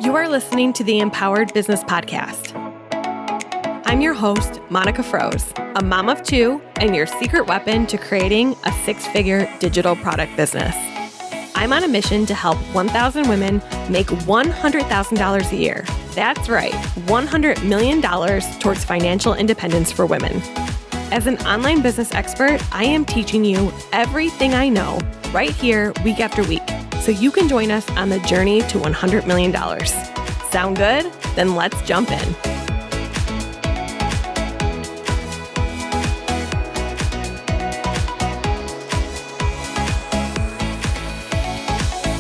You are listening to the Empowered Business Podcast. I'm your host, Monica Froese, a mom of two and your secret weapon to creating a six-figure digital product business. I'm on a mission to help 1,000 women make $100,000 a year. That's right, $100 million towards financial independence for women. As an online business expert, I am teaching you everything I know right here week after week, so you can join us on the journey to $100 million. Sound good? Then let's jump in.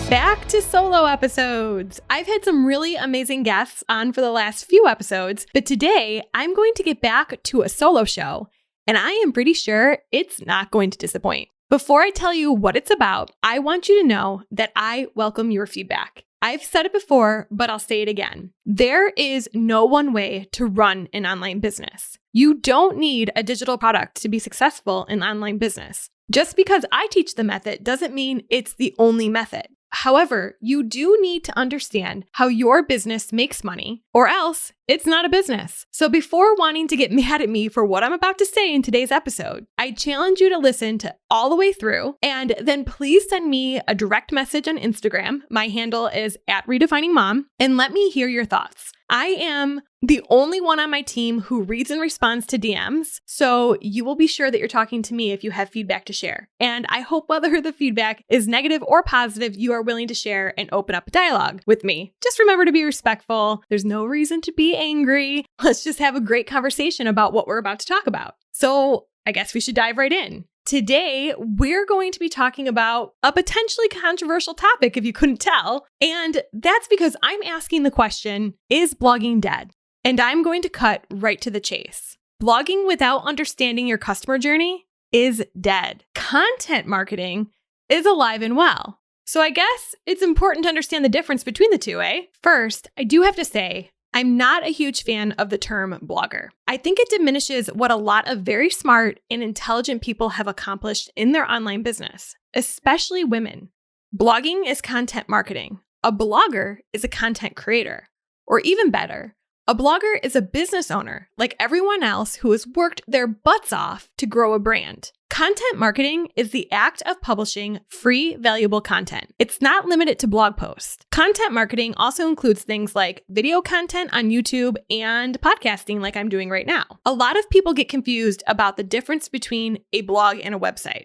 Back to solo episodes. I've had some really amazing guests on for the last few episodes, but today I'm going to get back to a solo show, and I am pretty sure it's not going to disappoint. Before I tell you what it's about, I want you to know that I welcome your feedback. I've said it before, but I'll say it again. There is no one way to run an online business. You don't need a digital product to be successful in online business. Just because I teach the method doesn't mean it's the only method. However, you do need to understand how your business makes money, or else it's not a business. So before wanting to get mad at me for what I'm about to say in today's episode, I challenge you to listen to all the way through, and then please send me a direct message on Instagram. My handle is @redefiningmom, and let me hear your thoughts. I am the only one on my team who reads and responds to DMs, so you will be sure that you're talking to me if you have feedback to share. And I hope whether the feedback is negative or positive, you are willing to share and open up a dialogue with me. Just remember to be respectful. There's no reason to be angry. Let's just have a great conversation about what we're about to talk about. So I guess we should dive right in. Today, we're going to be talking about a potentially controversial topic, if you couldn't tell. And that's because I'm asking the question, is blogging dead? And I'm going to cut right to the chase. Blogging without understanding your customer journey is dead. Content marketing is alive and well. So I guess it's important to understand the difference between the two, eh? First, I do have to say, I'm not a huge fan of the term blogger. I think it diminishes what a lot of very smart and intelligent people have accomplished in their online business, especially women. Blogging is content marketing. A blogger is a content creator. Or even better, a blogger is a business owner like everyone else who has worked their butts off to grow a brand. Content marketing is the act of publishing free, valuable content. It's not limited to blog posts. Content marketing also includes things like video content on YouTube and podcasting like I'm doing right now. A lot of people get confused about the difference between a blog and a website.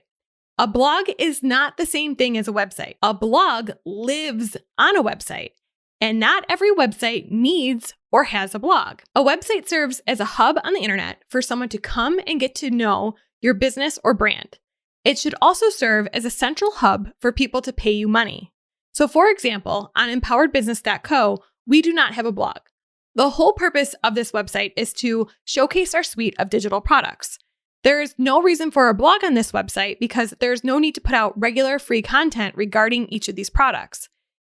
A blog is not the same thing as a website. A blog lives on a website, and not every website needs or has a blog. A website serves as a hub on the internet for someone to come and get to know your business or brand. It should also serve as a central hub for people to pay you money. So for example, on empoweredbusiness.co, we do not have a blog. The whole purpose of this website is to showcase our suite of digital products. There is no reason for a blog on this website because there's no need to put out regular free content regarding each of these products.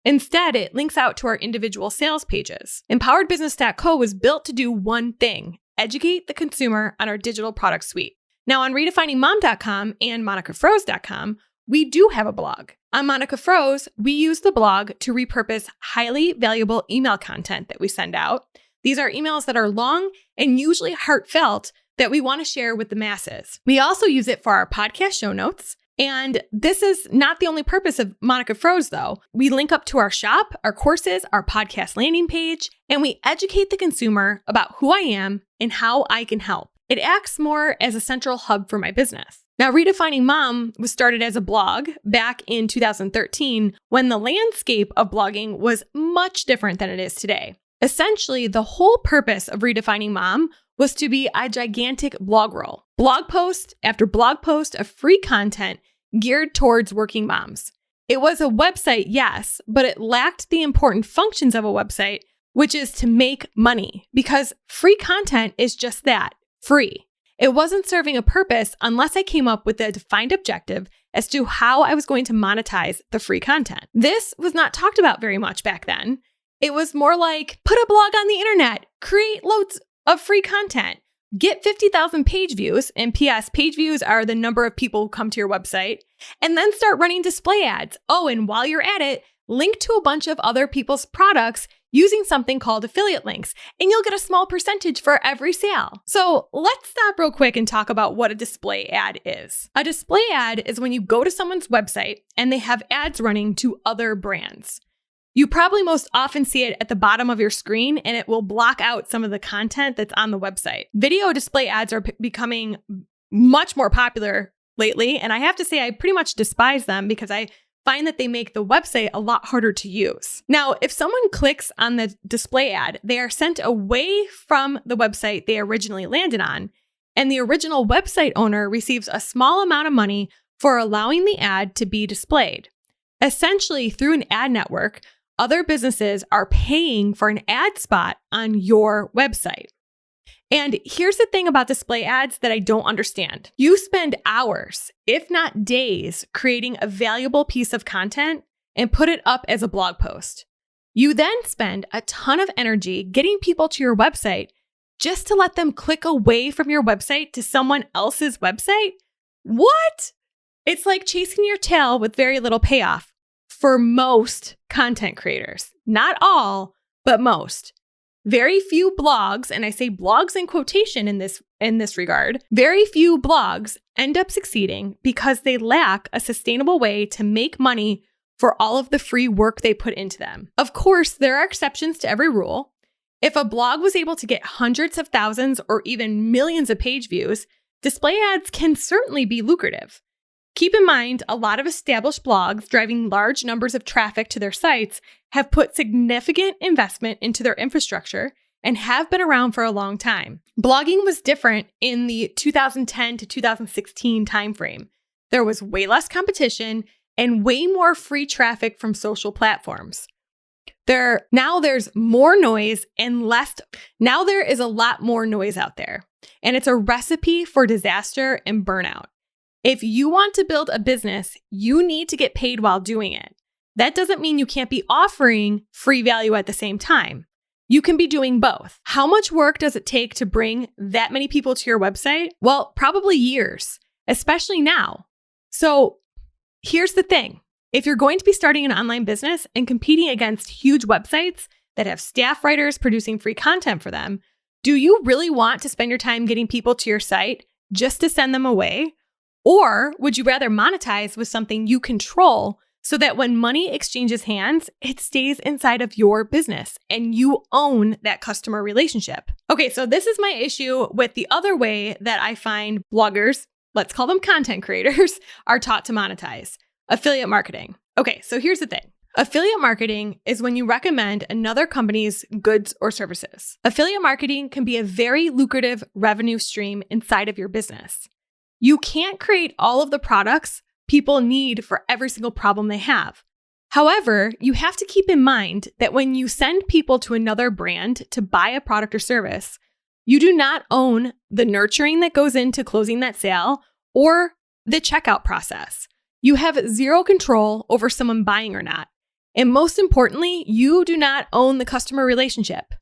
Instead, it links out to our individual sales pages. Empoweredbusiness.co was built to do one thing: educate the consumer on our digital product suite. Now on redefiningmom.com and monicafroese.com, we do have a blog. On Monica Froese, we use the blog to repurpose highly valuable email content that we send out. These are emails that are long and usually heartfelt that we want to share with the masses. We also use it for our podcast show notes. And this is not the only purpose of Monica Froese, though. We link up to our shop, our courses, our podcast landing page, and we educate the consumer about who I am and how I can help. It acts more as a central hub for my business. Now, Redefining Mom was started as a blog back in 2013 when the landscape of blogging was much different than it is today. Essentially, the whole purpose of Redefining Mom was to be a gigantic blog roll. Blog post after blog post of free content geared towards working moms. It was a website, yes, but it lacked the important functions of a website, which is to make money, because free content is just that, free. It wasn't serving a purpose unless I came up with a defined objective as to how I was going to monetize the free content. This was not talked about very much back then. It was more like, put a blog on the internet, create loads of free content, get 50,000 page views, and PS, page views are the number of people who come to your website, and then start running display ads. Oh, and while you're at it, link to a bunch of other people's products using something called affiliate links, and you'll get a small percentage for every sale. So let's stop real quick and talk about what a display ad is. A display ad is when you go to someone's website and they have ads running to other brands. You probably most often see it at the bottom of your screen, and it will block out some of the content that's on the website. Video display ads are becoming much more popular lately, and I have to say I pretty much despise them because I find that they make the website a lot harder to use. Now, if someone clicks on the display ad, they are sent away from the website they originally landed on, and the original website owner receives a small amount of money for allowing the ad to be displayed. Essentially, through an ad network, other businesses are paying for an ad spot on your website. And here's the thing about display ads that I don't understand. You spend hours, if not days, creating a valuable piece of content and put it up as a blog post. You then spend a ton of energy getting people to your website just to let them click away from your website to someone else's website? What? It's like chasing your tail with very little payoff for most content creators. Not all, but most. Very few blogs, and I say blogs in quotation in this regard, very few blogs end up succeeding because they lack a sustainable way to make money for all of the free work they put into them. Of course, there are exceptions to every rule. If a blog was able to get hundreds of thousands or even millions of page views, display ads can certainly be lucrative. Keep in mind, a lot of established blogs driving large numbers of traffic to their sites have put significant investment into their infrastructure and have been around for a long time. Blogging was different in the 2010 to 2016 timeframe. There was way less competition and way more free traffic from social platforms. Now there's more noise and less. Now there is a lot more noise out there, and it's a recipe for disaster and burnout. If you want to build a business, you need to get paid while doing it. That doesn't mean you can't be offering free value at the same time. You can be doing both. How much work does it take to bring that many people to your website? Well, probably years, especially now. So here's the thing. If you're going to be starting an online business and competing against huge websites that have staff writers producing free content for them, do you really want to spend your time getting people to your site just to send them away? Or would you rather monetize with something you control so that when money exchanges hands, it stays inside of your business and you own that customer relationship? Okay, so this is my issue with the other way that I find bloggers, let's call them content creators, are taught to monetize: affiliate marketing. Okay, so here's the thing. Affiliate marketing is when you recommend another company's goods or services. Affiliate marketing can be a very lucrative revenue stream inside of your business. You can't create all of the products people need for every single problem they have. However, you have to keep in mind that when you send people to another brand to buy a product or service, you do not own the nurturing that goes into closing that sale or the checkout process. You have zero control over someone buying or not. And most importantly, you do not own the customer relationship.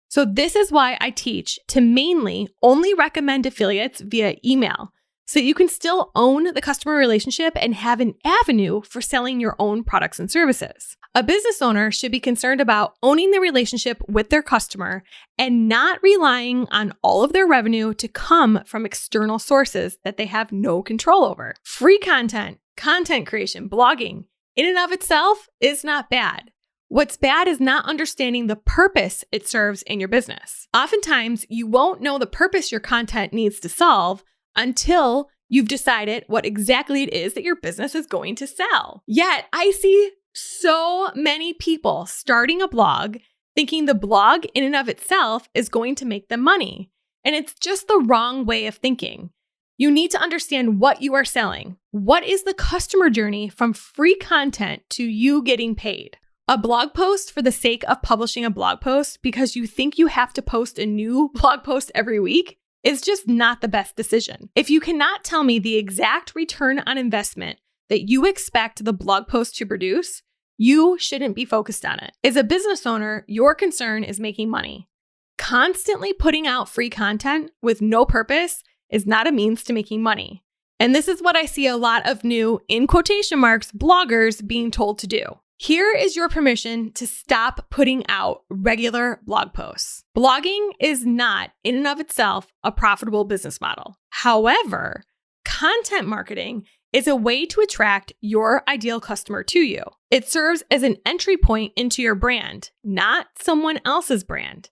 So this is why I teach to mainly only recommend affiliates via email, so you can still own the customer relationship and have an avenue for selling your own products and services. A business owner should be concerned about owning the relationship with their customer and not relying on all of their revenue to come from external sources that they have no control over. Free content, content creation, blogging, in and of itself is not bad. What's bad is not understanding the purpose it serves in your business. Oftentimes, you won't know the purpose your content needs to solve until you've decided what exactly it is that your business is going to sell. Yet, I see so many people starting a blog thinking the blog in and of itself is going to make them money. And it's just the wrong way of thinking. You need to understand what you are selling. What is the customer journey from free content to you getting paid? A blog post for the sake of publishing a blog post because you think you have to post a new blog post every week is just not the best decision. If you cannot tell me the exact return on investment that you expect the blog post to produce, you shouldn't be focused on it. As a business owner, your concern is making money. Constantly putting out free content with no purpose is not a means to making money. And this is what I see a lot of new, in quotation marks, bloggers being told to do. Here is your permission to stop putting out regular blog posts. Blogging is not, in and of itself, a profitable business model. However, content marketing is a way to attract your ideal customer to you. It serves as an entry point into your brand, not someone else's brand.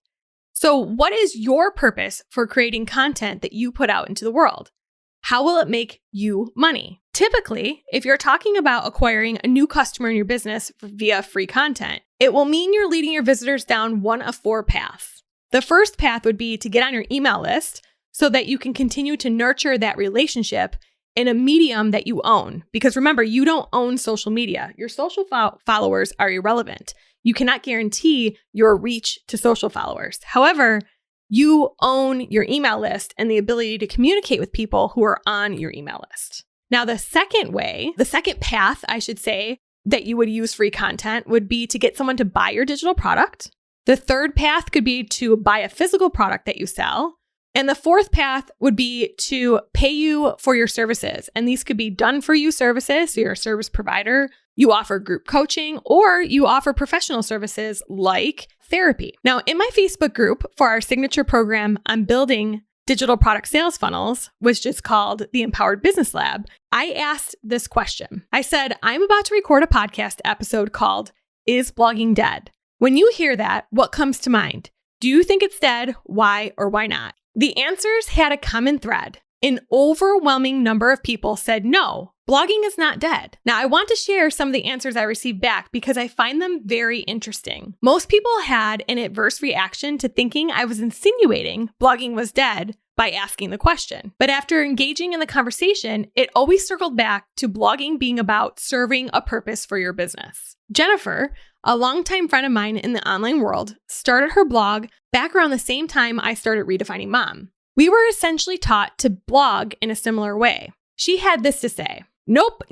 So, what is your purpose for creating content that you put out into the world? How will it make you money? Typically, if you're talking about acquiring a new customer in your business via free content, it will mean you're leading your visitors down one of 4 paths. The first path would be to get on your email list so that you can continue to nurture that relationship in a medium that you own. Because remember, you don't own social media. Your social followers are irrelevant. You cannot guarantee your reach to social followers. However, you own your email list and the ability to communicate with people who are on your email list. Now, the second path, I should say, that you would use free content would be to get someone to buy your digital product. The third path could be to buy a physical product that you sell. And the fourth path would be to pay you for your services. And these could be done for you services. So you're a service provider, you offer group coaching, or you offer professional services like therapy. Now, in my Facebook group for our signature program on building digital product sales funnels, which is called the Empowered Business Lab, I asked this question. I said, I'm about to record a podcast episode called Is Blogging Dead? When you hear that, what comes to mind? Do you think it's dead? Why or why not? The answers had a common thread. An overwhelming number of people said, no, blogging is not dead. Now, I want to share some of the answers I received back because I find them very interesting. Most people had an adverse reaction to thinking I was insinuating blogging was dead by asking the question. But after engaging in the conversation, it always circled back to blogging being about serving a purpose for your business. Jennifer, a longtime friend of mine in the online world, started her blog back around the same time I started Redefining Mom. We were essentially taught to blog in a similar way. She had this to say, nope.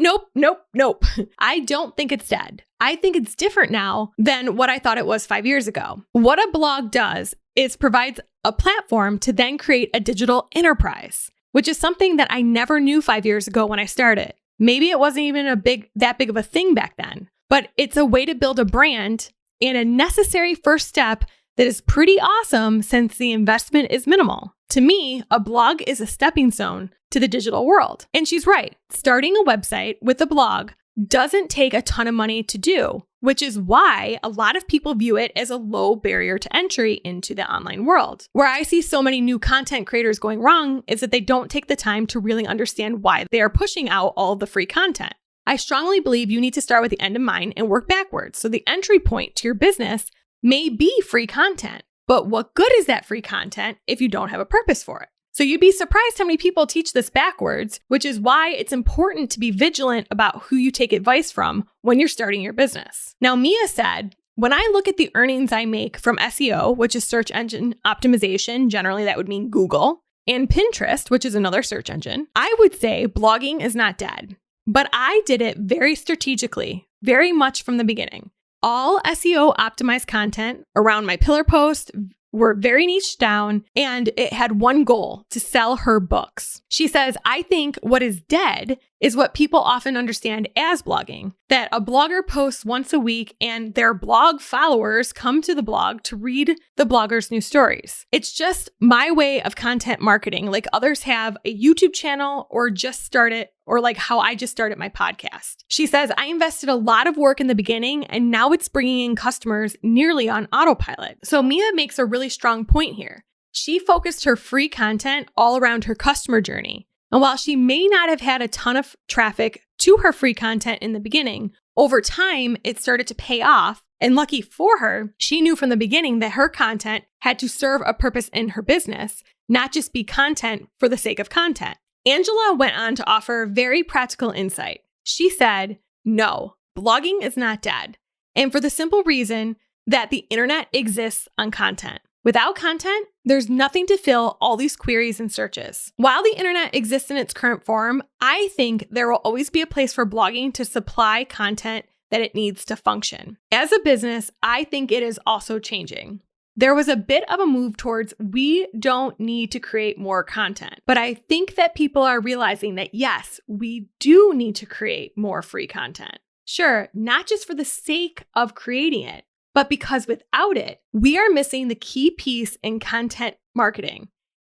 I don't think it's dead. I think it's different now than what I thought it was 5 years ago. What a blog does is provides a platform to then create a digital enterprise, which is something that I never knew 5 years ago when I started. Maybe it wasn't even that big of a thing back then, but it's a way to build a brand and a necessary first step that is pretty awesome since the investment is minimal. To me, a blog is a stepping stone to the digital world. And she's right. Starting a website with a blog doesn't take a ton of money to do, which is why a lot of people view it as a low barrier to entry into the online world. Where I see so many new content creators going wrong is that they don't take the time to really understand why they are pushing out all of the free content. I strongly believe you need to start with the end in mind and work backwards. So the entry point to your business may be free content, but what good is that free content if you don't have a purpose for it? So you'd be surprised how many people teach this backwards, which is why it's important to be vigilant about who you take advice from when you're starting your business. Now, Mia said, when I look at the earnings I make from SEO, which is search engine optimization, generally that would mean Google, and Pinterest, which is another search engine, I would say blogging is not dead. But I did it very strategically, very much from the beginning. All SEO optimized content around my pillar post were very niche down, and it had one goal: to sell her books. She says, I think what is dead is what people often understand as blogging, that a blogger posts once a week and their blog followers come to the blog to read the blogger's new stories. It's just my way of content marketing, like others have a YouTube channel or just started, or like how I just started my podcast. She says, I invested a lot of work in the beginning and now it's bringing in customers nearly on autopilot. So Mia makes a really strong point here. She focused her free content all around her customer journey. And while she may not have had a ton of traffic to her free content in the beginning, over time, it started to pay off. And lucky for her, she knew from the beginning that her content had to serve a purpose in her business, not just be content for the sake of content. Angela went on to offer very practical insight. She said, no, blogging is not dead. And for the simple reason that the internet exists on content. Without content, there's nothing to fill all these queries and searches. While the internet exists in its current form, I think there will always be a place for blogging to supply content that it needs to function. As a business, I think it is also changing. There was a bit of a move towards we don't need to create more content. But I think that people are realizing that yes, we do need to create more free content. Sure, not just for the sake of creating it, but because without it, we are missing the key piece in content marketing.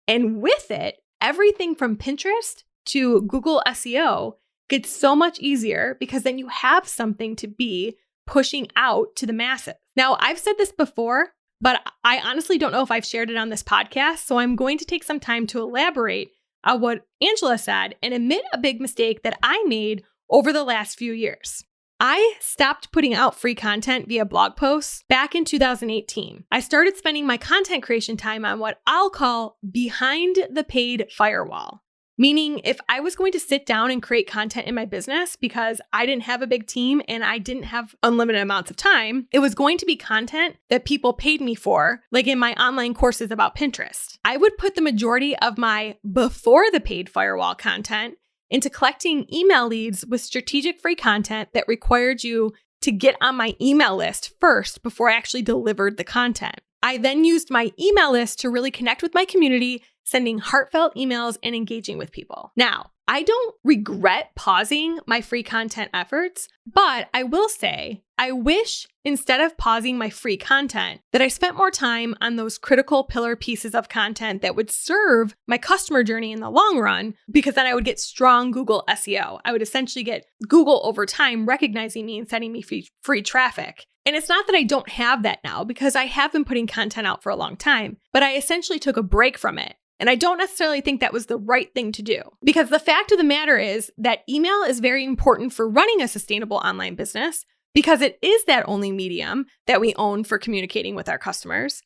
And with it, everything from Pinterest to Google SEO gets so much easier because then you have something to be pushing out to the masses. Now, I've said this before, but I honestly don't know if I've shared it on this podcast. So I'm going to take some time to elaborate on what Angela said and admit a big mistake that I made over the last few years. I stopped putting out free content via blog posts back in 2018. I started spending my content creation time on what I'll call behind the paid firewall. Meaning, if I was going to sit down and create content in my business because I didn't have a big team and I didn't have unlimited amounts of time, it was going to be content that people paid me for, like in my online courses about Pinterest. I would put the majority of my before the paid firewall content into collecting email leads with strategic free content that required you to get on my email list first before I actually delivered the content. I then used my email list to really connect with my community, sending heartfelt emails and engaging with people. Now, I don't regret pausing my free content efforts, but I will say, I wish instead of pausing my free content, that I spent more time on those critical pillar pieces of content that would serve my customer journey in the long run, because then I would get strong Google SEO. I would essentially get Google over time recognizing me and sending me free traffic. And it's not that I don't have that now, because I have been putting content out for a long time, but I essentially took a break from it. And I don't necessarily think that was the right thing to do, because the fact of the matter is that email is very important for running a sustainable online business, because it is that only medium that we own for communicating with our customers.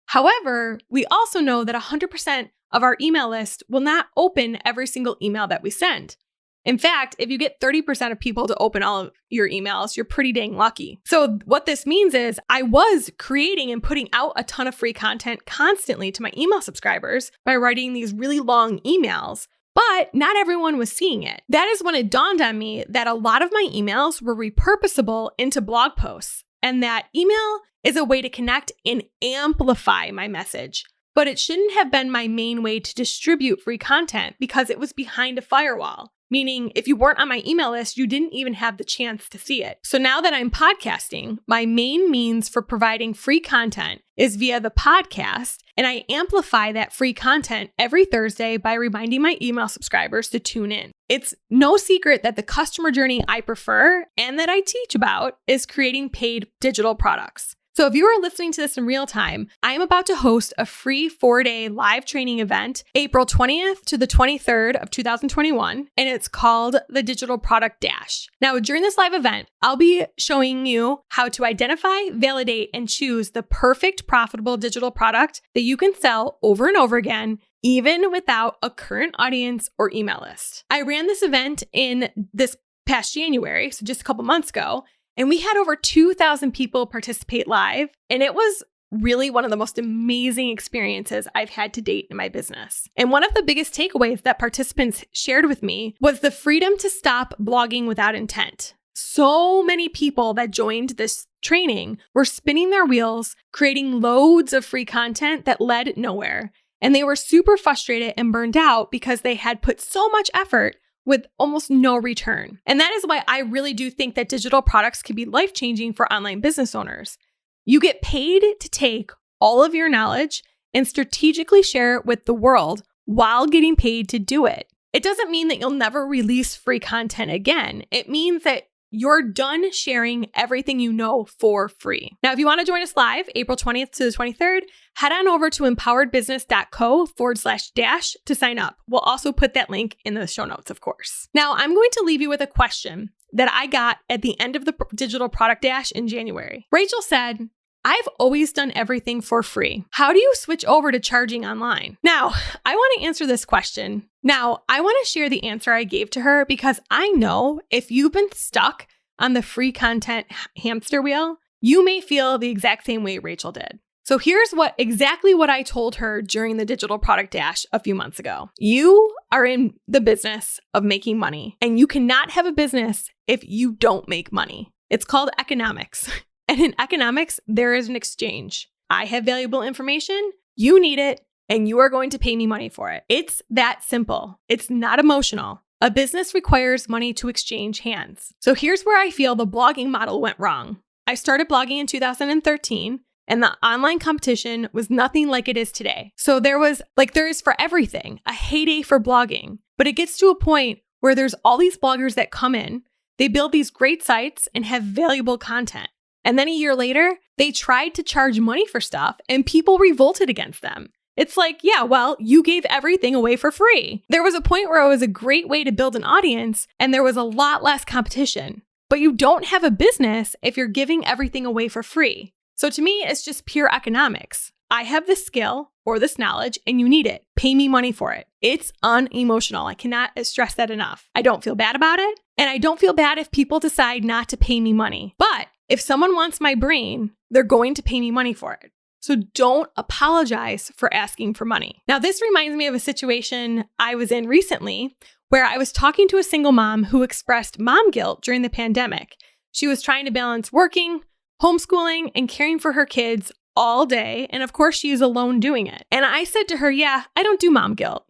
However, we also know that 100% of our email list will not open every single email that we send. In fact, if you get 30% of people to open all of your emails, you're pretty dang lucky. So what this means is I was creating and putting out a ton of free content constantly to my email subscribers by writing these really long emails, but not everyone was seeing it. That is when it dawned on me that a lot of my emails were repurposable into blog posts, and that email is a way to connect and amplify my message. But it shouldn't have been my main way to distribute free content because it was behind a firewall. Meaning, if you weren't on my email list, you didn't even have the chance to see it. So now that I'm podcasting, my main means for providing free content is via the podcast, and I amplify that free content every Thursday by reminding my email subscribers to tune in. It's no secret that the customer journey I prefer and that I teach about is creating paid digital products. So if you are listening to this in real time, I am about to host a free 4-day live training event, April 20th to the 23rd of 2021, and it's called the Digital Product Dash. Now, during this live event, I'll be showing you how to identify, validate, and choose the perfect profitable digital product that you can sell over and over again, even without a current audience or email list. I ran this event in this past January, so just a couple months ago, and we had over 2,000 people participate live, and it was really one of the most amazing experiences I've had to date in my business. And one of the biggest takeaways that participants shared with me was the freedom to stop blogging without intent. So many people that joined this training were spinning their wheels, creating loads of free content that led nowhere. And they were super frustrated and burned out because they had put so much effort with almost no return. And that is why I really do think that digital products can be life-changing for online business owners. You get paid to take all of your knowledge and strategically share it with the world while getting paid to do it. It doesn't mean that you'll never release free content again. It means that you're done sharing everything you know for free. Now, if you want to join us live, April 20th to the 23rd, head on over to empoweredbusiness.co/dash to sign up. We'll also put that link in the show notes, of course. Now, I'm going to leave you with a question that I got at the end of the Digital Product Dash in January. Rachel said, I've always done everything for free. How do you switch over to charging online? Now, I want to answer this question. Now, I want to share the answer I gave to her because I know if you've been stuck on the free content hamster wheel, you may feel the exact same way Rachel did. So here's exactly what I told her during the Digital Product Dash a few months ago. You are in the business of making money, and you cannot have a business if you don't make money. It's called economics. And in economics, there is an exchange. I have valuable information, you need it, and you are going to pay me money for it. It's that simple. It's not emotional. A business requires money to exchange hands. So here's where I feel the blogging model went wrong. I started blogging in 2013, and the online competition was nothing like it is today. So there is for everything, a heyday for blogging. But it gets to a point where there's all these bloggers that come in, they build these great sites and have valuable content. And then a year later, they tried to charge money for stuff and people revolted against them. It's like, yeah, well, you gave everything away for free. There was a point where it was a great way to build an audience and there was a lot less competition. But you don't have a business if you're giving everything away for free. So to me, it's just pure economics. I have this skill or this knowledge and you need it. Pay me money for it. It's unemotional. I cannot stress that enough. I don't feel bad about it. And I don't feel bad if people decide not to pay me money. But if someone wants my brain, they're going to pay me money for it. So don't apologize for asking for money. Now, this reminds me of a situation I was in recently where I was talking to a single mom who expressed mom guilt during the pandemic. She was trying to balance working, homeschooling, and caring for her kids all day. And of course, she is alone doing it. And I said to her, yeah, I don't do mom guilt.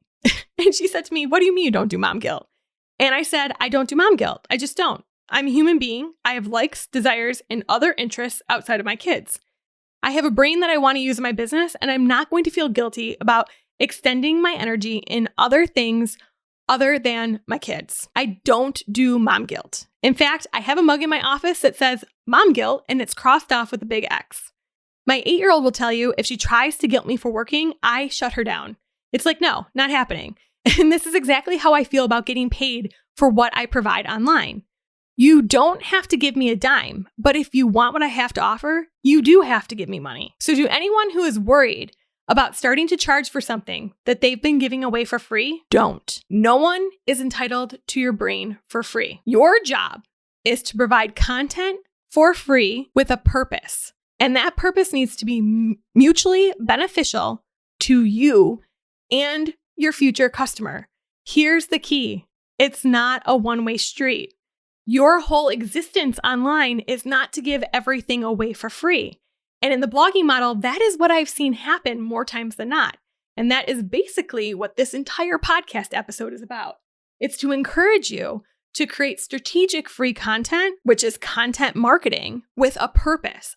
And she said to me, what do you mean you don't do mom guilt? And I said, I don't do mom guilt. I just don't. I'm a human being. I have likes, desires, and other interests outside of my kids. I have a brain that I want to use in my business, and I'm not going to feel guilty about extending my energy in other things other than my kids. I don't do mom guilt. In fact, I have a mug in my office that says mom guilt, and it's crossed off with a big X. My 8-year-old will tell you if she tries to guilt me for working, I shut her down. It's like, no, not happening. And this is exactly how I feel about getting paid for what I provide online. You don't have to give me a dime, but if you want what I have to offer, you do have to give me money. So to anyone who is worried about starting to charge for something that they've been giving away for free, don't. No one is entitled to your brain for free. Your job is to provide content for free with a purpose. And that purpose needs to be mutually beneficial to you and your future customer. Here's the key. It's not a one-way street. Your whole existence online is not to give everything away for free. And in the blogging model, that is what I've seen happen more times than not. And that is basically what this entire podcast episode is about. It's to encourage you to create strategic free content, which is content marketing, with a purpose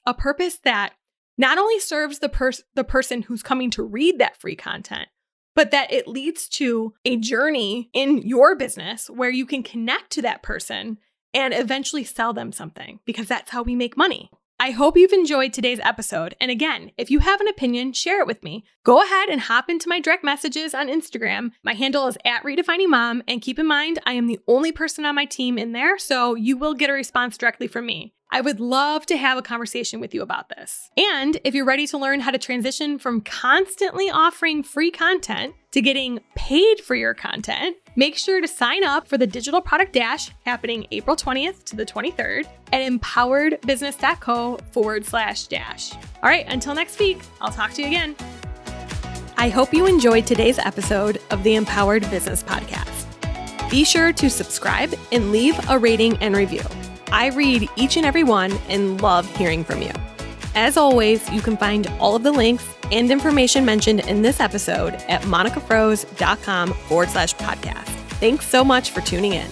that not only serves the person who's coming to read that free content, but that it leads to a journey in your business where you can connect to that person and eventually sell them something, because that's how we make money. I hope you've enjoyed today's episode. And again, if you have an opinion, share it with me. Go ahead and hop into my direct messages on Instagram. My handle is @redefiningmom. And keep in mind, I am the only person on my team in there, so you will get a response directly from me. I would love to have a conversation with you about this. And if you're ready to learn how to transition from constantly offering free content to getting paid for your content, make sure to sign up for the Digital Product Dash happening April 20th to the 23rd at empoweredbusiness.co/dash. All right, until next week, I'll talk to you again. I hope you enjoyed today's episode of the Empowered Business Podcast. Be sure to subscribe and leave a rating and review. I read each and every one and love hearing from you. As always, you can find all of the links and information mentioned in this episode at monicafroze.com/podcast. Thanks so much for tuning in.